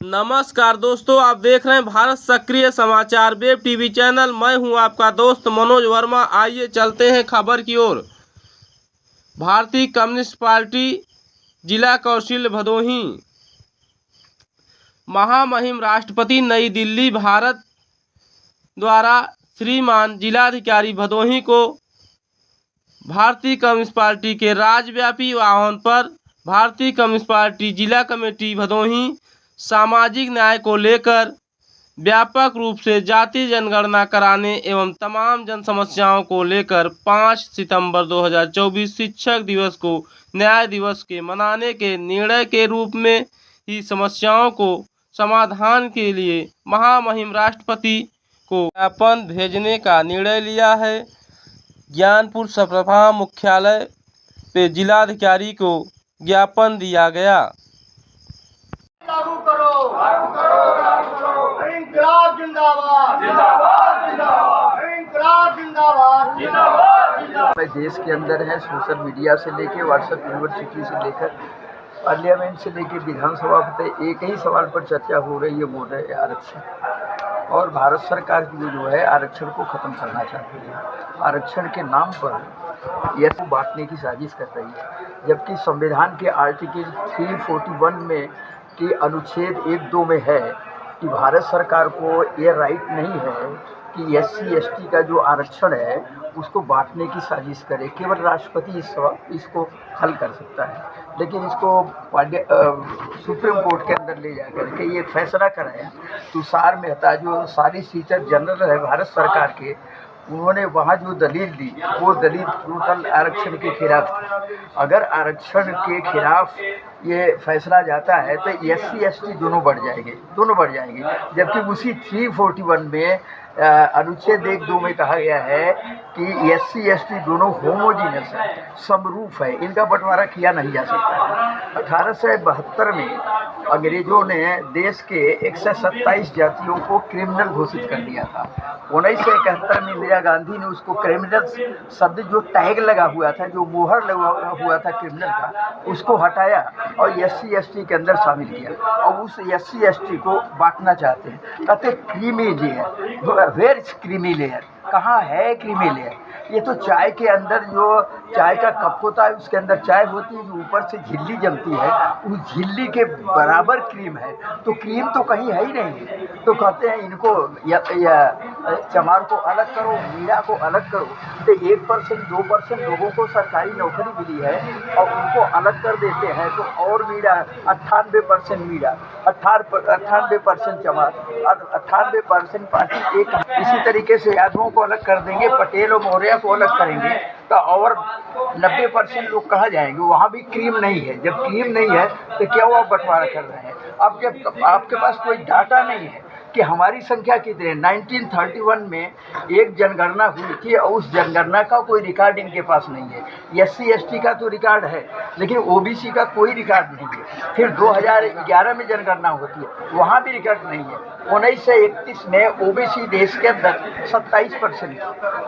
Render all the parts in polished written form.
नमस्कार दोस्तों, आप देख रहे हैं भारत सक्रिय समाचार वेब टीवी चैनल। मैं हूं आपका दोस्त मनोज वर्मा। आइए चलते हैं खबर की ओर। भारतीय कम्युनिस्ट पार्टी जिला कौंसिल भदोही। महामहिम राष्ट्रपति नई दिल्ली भारत द्वारा श्रीमान जिलाधिकारी भदोही को भारतीय कम्युनिस्ट पार्टी के राज्यव्यापी आह्वान पर भारतीय कम्युनिस्ट पार्टी जिला कमेटी भदोही सामाजिक न्याय को लेकर व्यापक रूप से जाति जनगणना कराने एवं तमाम जन समस्याओं को लेकर 5 सितंबर 2024 शिक्षक दिवस को न्याय दिवस के मनाने के निर्णय के रूप में ही समस्याओं को समाधान के लिए महामहिम राष्ट्रपति को ज्ञापन भेजने का निर्णय लिया है। ज्ञानपुर सभा मुख्यालय पे जिलाधिकारी को ज्ञापन दिया गया। लागू करो, इंकलाब जिंदाबाद, जिंदाबाद, जिंदाबाद, इंकलाब जिंदाबाद, जिंदाबाद, जिंदाबाद। देश के अंदर है, सोशल मीडिया से लेके व्हाट्सएप यूनिवर्सिटी से लेकर पार्लियामेंट से लेके विधानसभा तक एक ही सवाल पर चर्चा हो रही है, वो है आरक्षण। और भारत सरकार की जो है आरक्षण को खत्म करना चाहती है। आरक्षण के नाम पर यह बांटने की साजिश कर रही है, जबकि संविधान के आर्टिकल 341 में कि अनुच्छेद 1-2 में है कि भारत सरकार को ये राइट नहीं है कि SC/ST का जो आरक्षण है उसको बांटने की साजिश करे। केवल राष्ट्रपति इसको हल कर सकता है, लेकिन इसको सुप्रीम कोर्ट के अंदर ले जाकर के ये फैसला कराया। तुषार मेहता जो सॉलिसिटर जनरल है भारत सरकार के, उन्होंने वहाँ जो दलील दी वो दलील टोटल आरक्षण के खिलाफ थी। अगर आरक्षण के खिलाफ ये फैसला जाता है तो SC/ST दोनों बढ़ जाएंगे, जबकि उसी 341 में अनुच्छेद 1-2 में कहा गया है कि SC/ST दोनों होमोजीनियस है, समरूप है, इनका बंटवारा किया नहीं जा सकता है। 1872 में अंग्रेजों ने देश के 127 जातियों को क्रिमिनल घोषित कर दिया था। 1971 में इंदिरा गांधी ने उसको क्रिमिनल शब्द जो टैग लगा हुआ था, जो मोहर लगा हुआ था क्रिमिनल का, उसको हटाया और SC/ST के अंदर शामिल किया। और उस SC/ST को बांटना चाहते हैं, कहते creamy layer. Where is creamy layer? कहाँ है क्रीमी लेयर? ये तो चाय के अंदर जो चाय का कप होता है उसके अंदर चाय होती है, जो ऊपर से झिल्ली जमती है, उस झिल्ली के बराबर क्रीम है, तो क्रीम तो कहीं है ही नहीं। तो कहते हैं इनको या चमार को अलग करो, मीरा को अलग करो। तो 1% 2% लोगों को सरकारी नौकरी मिली है और उनको अलग कर देते हैं, तो और मीरा 98% मीरा, 98% चमार और 98% पार्टी एक। इसी तरीके से यादवों को अलग कर देंगे, पटेल और मौर्य को अलग करेंगे, तो और 90% लोग कहाँ जाएंगे? वहाँ भी क्रीम नहीं है। जब क्रीम नहीं है तो क्या वो आप बंटवारा कर रहे हैं? अब जब आपके पास कोई डाटा नहीं है कि हमारी संख्या कितनी है। 1931 में एक जनगणना हुई थी और उस जनगणना का कोई रिकॉर्ड इनके पास नहीं है। SC/ST का तो रिकॉर्ड है, लेकिन OBC का कोई रिकॉर्ड नहीं है। फिर 2011 में जनगणना होती है, वहाँ भी रिकॉर्ड नहीं है। 1931 में OBC देश के अंदर 27%,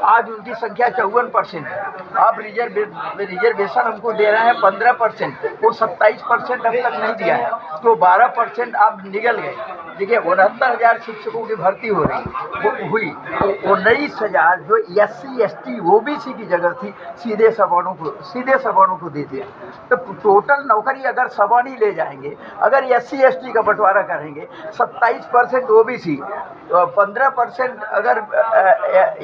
आज उनकी संख्या 54% है। अब रिजर्वेशन हमको दे रहे हैं 15%, वो 27% अब तक नहीं दिया है, तो 12% अब निकल गए। देखिए 69,000 शिक्षकों की भर्ती हो रही हुई, 19,000 जो SC/ST OBC की जगह थी सीधे सवर्णों को दे दिया। तो टोटल नौकरी अगर सवर्ण ही ले जाएंगे, अगर SC/ST का बंटवारा करेंगे, 27% OBC, 15% अगर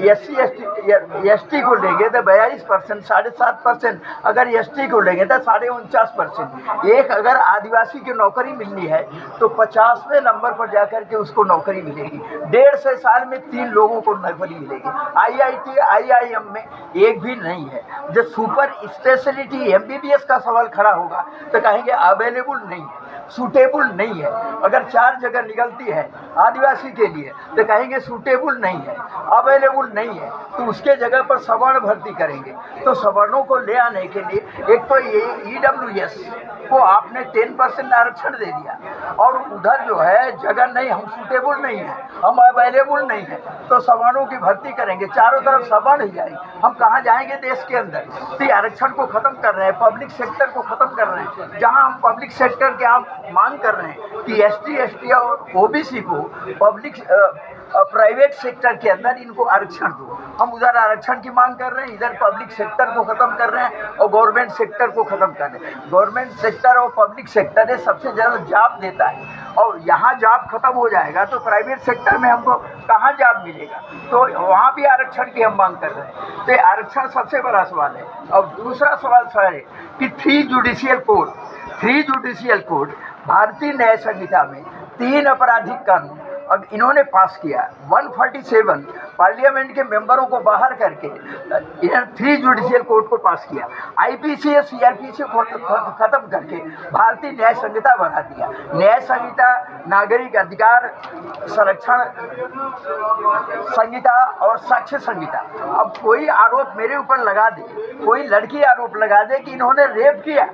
SC/ST को लेंगे तो 42%, 7.5% अगर ST को लेंगे तो 49.5%। एक अगर आदिवासी की नौकरी मिलनी है तो 50वें नंबर पर जाकर के उसको नौकरी मिलेगी। 1.5 साल में 3 लोगों को नौकरी मिलेगी। IIT IIM में एक भी नहीं है। जब सुपर स्पेशलिटी MBBS का सवाल खड़ा होगा तो कहेंगे अवेलेबल नहीं है, सूटेबल नहीं है। अगर 4 जगह निकलती है आदिवासी के लिए तो कहेंगे सूटेबल नहीं है, अवेलेबल नहीं है, तो उसके जगह पर सवर्ण भर्ती करेंगे। तो सवर्णों को ले आने के लिए एक तो ये EWS को आपने 10% आरक्षण दे दिया, और उधर जो है जगह नहीं, हम सूटेबल नहीं है, हम अवेलेबल नहीं है, तो सवर्णों की भर्ती करेंगे, चारों तरफ सवर्ण ही जाएंगे, हम कहाँ जाएंगे देश के अंदर। तो आरक्षण को खत्म कर रहे हैं, पब्लिक सेक्टर को खत्म कर रहे हैं। जहाँ हम पब्लिक सेक्टर के आप मांग कर रहे हैं कि ST और OBC को पब्लिक प्राइवेट सेक्टर के अंदर इनको आरक्षण दो, हम उधर आरक्षण की मांग कर रहे हैं, इधर पब्लिक सेक्टर को खत्म कर रहे हैं और गवर्नमेंट सेक्टर को खत्म कर रहे हैं। गवर्नमेंट सेक्टर और पब्लिक सेक्टर है सबसे ज़्यादा जॉब देता है, और यहाँ जॉब खत्म हो जाएगा तो प्राइवेट सेक्टर में हमको कहाँ जॉब मिलेगा, तो वहाँ भी आरक्षण की हम मांग कर रहे हैं। तो आरक्षण सबसे बड़ा सवाल है। और दूसरा सवाल सर है कि 3 जुडिशियल कोड भारतीय न्याय संहिता में 3 आपराधिक कानून अब इन्होंने पास किया। 147 पार्लियामेंट के मेंबरों को बाहर करके इन्होंने 3 जुडिशियल कोर्ट को पास किया। IPC और CRPC को खत्म करके भारतीय न्याय संहिता बना दिया। न्याय संहिता, नागरिक अधिकार संरक्षण संहिता और साक्ष्य संहिता। अब कोई आरोप मेरे ऊपर लगा दे, कोई लड़की आरोप लगा दे कि इन्होंने रेप किया,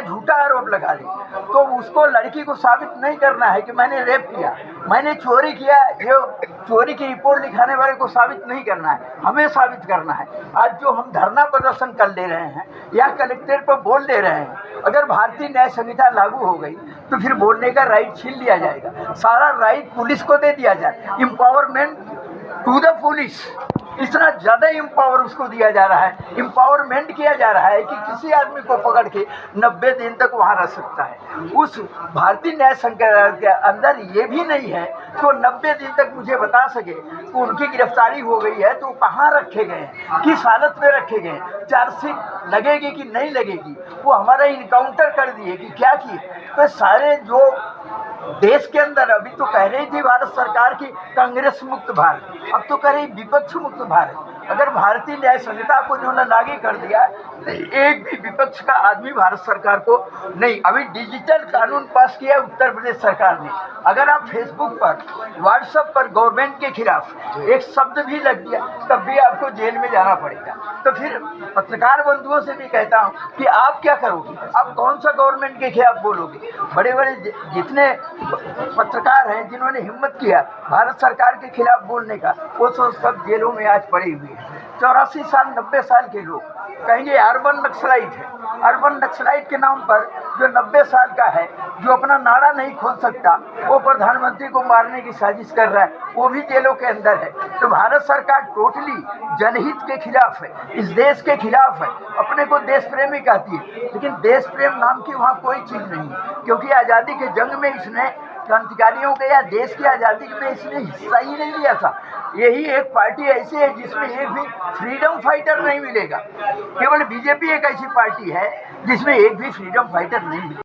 झूठा आरोप लगा दे, तो उसको लड़की को साबित नहीं करना है कि मैंने रेप किया, मैंने चोरी किया। जो चोरी की रिपोर्ट लिखाने वाले को साबित नहीं करना है, हमें साबित करना है। आज जो हम धरना प्रदर्शन कर ले रहे हैं या कलेक्ट्रेट पर बोल दे रहे हैं, अगर भारतीय न्याय संहिता लागू हो गई तो फिर बोलने का राइट छीन लिया जाएगा, सारा राइट पुलिस को दे दिया जाए। एम्पावरमेंट टू द पुलिस, इतना ज़्यादा एम्पावर उसको दिया जा रहा है, एम्पावरमेंट किया जा रहा है कि किसी आदमी को पकड़ के 90 दिन तक वहाँ रह सकता है। उस भारतीय न्याय संहिता के अंदर ये भी नहीं है तो 90 दिन तक मुझे बता सके कि उनकी गिरफ्तारी हो गई है तो कहाँ रखे गए हैं, किस हालत में रखे गए हैं, चार्जशीट लगेगी कि नहीं लगेगी, वो हमारा इनकाउंटर कर दिए कि क्या किए। तो सारे जो देश के अंदर अभी तो कह रही थी भारत सरकार की कांग्रेस मुक्त भारत, अब तो कह रही विपक्ष मुक्त भारत। अगर भारतीय न्याय संहिता को जो लागू कर दिया तो एक भी विपक्ष का आदमी भारत सरकार को नहीं। अभी डिजिटल कानून पास किया उत्तर प्रदेश सरकार ने, अगर आप फेसबुक पर, व्हाट्सएप पर गवर्नमेंट के खिलाफ एक शब्द भी लग दिया तब भी आपको जेल में जाना पड़ेगा। तो फिर पत्रकार बंधुओं से भी कहता हूँ कि आप क्या करोगे, आप कौन सा गवर्नमेंट के खिलाफ बोलोगे। बड़े बड़े जितने पत्रकार हैं जिन्होंने हिम्मत किया भारत सरकार के खिलाफ बोलने का, वो सब जेलों में आज पड़े हुए हैं। 84 साल 90 साल के लोग कहेंगे अर्बन नक्सलाइट है। अर्बन नक्सलाइट के नाम पर जो 90 साल का है, जो अपना नाड़ा नहीं खोल सकता, वो प्रधानमंत्री को मारने की साजिश कर रहा है, वो भी जेलों के अंदर है। तो भारत सरकार टोटली जनहित के खिलाफ है, इस देश के खिलाफ है। अपने को देश प्रेमी कहती है, लेकिन देश प्रेम नाम की वहाँ कोई चीज़ नहीं है, क्योंकि आज़ादी के जंग में इसने क्रांतिकारियों के या देश की आज़ादी में इसने हिस्सा ही नहीं लिया था। यही एक पार्टी ऐसी है जिसमें एक भी फ्रीडम फाइटर नहीं मिलेगा। केवल BJP एक ऐसी पार्टी है जिसमें एक भी फ्रीडम फाइटर नहीं मिलेगा।